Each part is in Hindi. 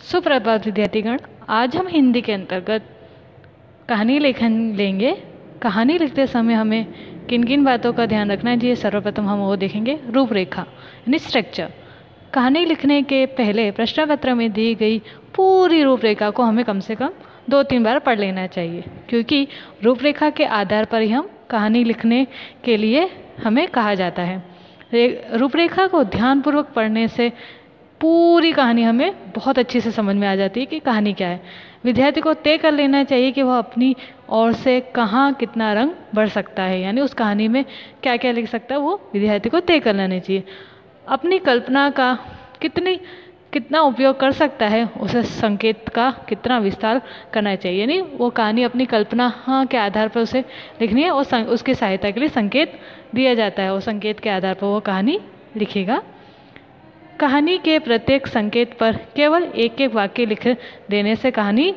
सुप्रभात विद्यार्थीगण। आज हम हिंदी के अंतर्गत कहानी लेखन लेंगे। कहानी लिखते समय हमें किन किन बातों का ध्यान रखना चाहिए, सर्वप्रथम हम वो देखेंगे। रूपरेखा यानी स्ट्रक्चर। कहानी लिखने के पहले प्रश्न पत्र में दी गई पूरी रूपरेखा को हमें कम से कम 2-3 बार पढ़ लेना चाहिए, क्योंकि रूपरेखा के आधार पर ही हम कहानी लिखने के लिए हमें कहा जाता है। रूपरेखा को ध्यानपूर्वक पढ़ने से पूरी कहानी हमें बहुत अच्छे से समझ में आ जाती है कि कहानी क्या है। विद्यार्थी को तय कर लेना चाहिए कि वह अपनी ओर से कहाँ कितना रंग भर सकता है, यानी उस कहानी में क्या क्या लिख सकता है वो विद्यार्थी को तय कर लेना चाहिए। अपनी कल्पना का कितना उपयोग कर सकता है, उसे संकेत का कितना विस्तार करना चाहिए, यानी वो कहानी अपनी कल्पना के आधार पर उसे लिखनी है और उसकी सहायता के लिए संकेत दिया जाता है और संकेत के आधार पर वो कहानी लिखेगा। कहानी के प्रत्येक संकेत पर केवल एक एक वाक्य लिख देने से कहानी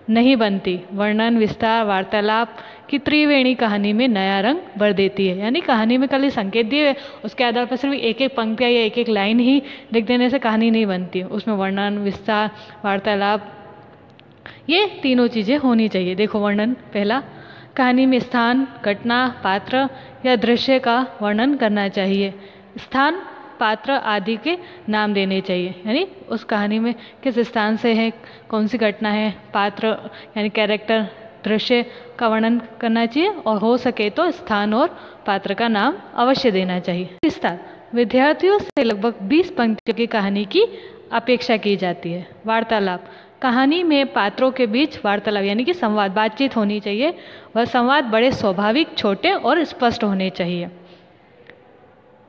नहीं बनती। वर्णन, विस्तार, वार्तालाप की त्रिवेणी कहानी में नया रंग भर देती है। यानी कहानी में खाली संकेत दिए हुए उसके आधार पर सिर्फ एक एक पंक्तियाँ या एक एक लाइन ही लिख देने से कहानी नहीं बनती। उसमें वर्णन, विस्तार, वार्तालाप, ये तीनों चीज़ें होनी चाहिए। देखो वर्णन, पहला, कहानी में स्थान, घटना, पात्र या दृश्य का वर्णन करना चाहिए। स्थान, पात्र आदि के नाम देने चाहिए, यानी उस कहानी में किस स्थान से है, कौन सी घटना है, पात्र यानी कैरेक्टर, दृश्य का वर्णन करना चाहिए और हो सके तो स्थान और पात्र का नाम अवश्य देना चाहिए। विस्तार, विद्यार्थियों से लगभग 20 पंक्तियों की कहानी की अपेक्षा की जाती है। वार्तालाप, कहानी में पात्रों के बीच वार्तालाप यानी कि संवाद, बातचीत होनी चाहिए। वह संवाद बड़े स्वाभाविक, छोटे और स्पष्ट होने चाहिए।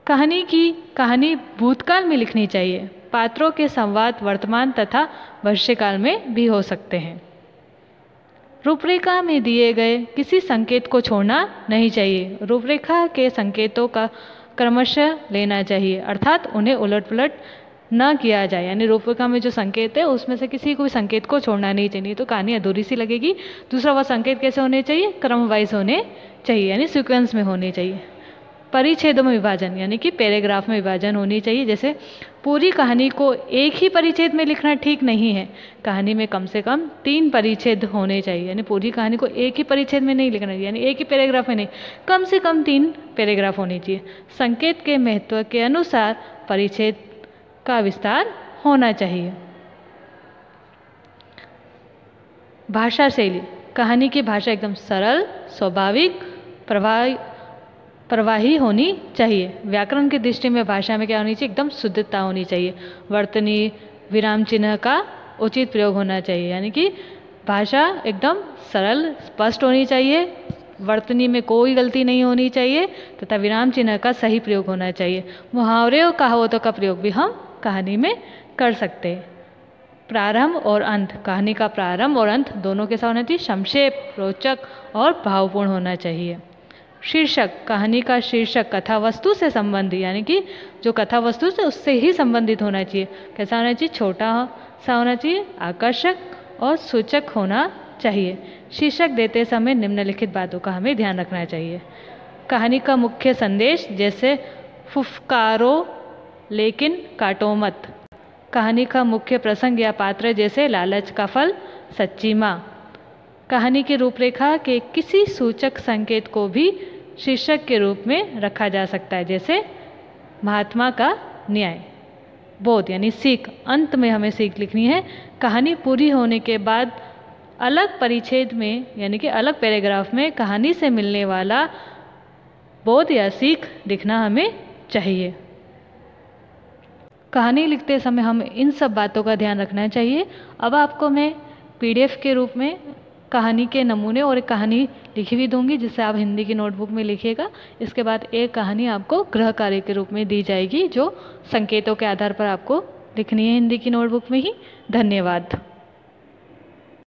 कहानी भूतकाल में लिखनी चाहिए। पात्रों के संवाद वर्तमान तथा भविष्यकाल में भी हो सकते हैं। रूपरेखा में दिए गए किसी संकेत को छोड़ना नहीं चाहिए। रूपरेखा के संकेतों का क्रमशः लेना चाहिए, अर्थात उन्हें उलट पुलट न किया जाए। यानी रूपरेखा में जो संकेत है उसमें से किसी कोई संकेत को छोड़ना नहीं चाहिए, तो कहानी अधूरी सी लगेगी। दूसरा, वह संकेत कैसे होने चाहिए, क्रम वाइज होने चाहिए, यानी सीक्वेंस में होने चाहिए। परिच्छेदों में विभाजन यानी कि पैराग्राफ में विभाजन होनी चाहिए। जैसे पूरी कहानी को एक ही परिच्छेद में लिखना ठीक नहीं है। कहानी में कम से कम 3 परिच्छेद होने चाहिए, यानी पूरी कहानी को एक ही परिच्छेद में नहीं लिखना चाहिए, यानी एक ही पैराग्राफ में नहीं, कम से कम 3 पैराग्राफ होने चाहिए। संकेत के महत्व के अनुसार परिच्छेद का विस्तार होना चाहिए। भाषा शैली, कहानी की भाषा एकदम सरल, स्वाभाविक, प्रवाही होनी चाहिए। व्याकरण की दृष्टि में भाषा में क्या होनी चाहिए, एकदम शुद्धता होनी चाहिए। वर्तनी, विराम चिन्ह का उचित प्रयोग होना चाहिए, यानी कि भाषा एकदम सरल, स्पष्ट होनी चाहिए। वर्तनी में कोई गलती नहीं होनी चाहिए तथा विराम चिन्ह का सही प्रयोग होना चाहिए। मुहावरे और कहावतों का प्रयोग भी हम कहानी में कर सकते हैं। प्रारंभ और अंत, कहानी का प्रारंभ और अंत दोनों के साथ होना चाहिए। संक्षेप, रोचक और भावपूर्ण होना चाहिए। शीर्षक, कहानी का शीर्षक कथा वस्तु से संबंधित, यानी कि जो कथा वस्तु से उससे ही संबंधित होना चाहिए। कैसा होना चाहिए, छोटा सा होना चाहिए, आकर्षक और सूचक होना चाहिए। शीर्षक देते समय निम्नलिखित बातों का हमें ध्यान रखना चाहिए। कहानी का मुख्य संदेश, जैसे फुफकारो लेकिन काटो मत। कहानी का मुख्य प्रसंग या पात्र, जैसे लालच का फल, सच्ची माँ। कहानी की रूपरेखा के किसी सूचक संकेत को भी शीर्षक के रूप में रखा जा सकता है, जैसे महात्मा का न्याय। बोध यानी सीख, अंत में हमें सीख लिखनी है। कहानी पूरी होने के बाद अलग परिच्छेद में यानी कि अलग पैराग्राफ में कहानी से मिलने वाला बोध या सीख लिखना हमें चाहिए। कहानी लिखते समय हमें इन सब बातों का ध्यान रखना चाहिए। अब आपको मैं PDF के रूप में कहानी के नमूने और एक कहानी लिखी हुई दूंगी, जिससे आप हिंदी की नोटबुक में लिखिएगा। इसके बाद एक कहानी आपको गृह कार्य के रूप में दी जाएगी, जो संकेतों के आधार पर आपको लिखनी है हिंदी की नोटबुक में ही। धन्यवाद।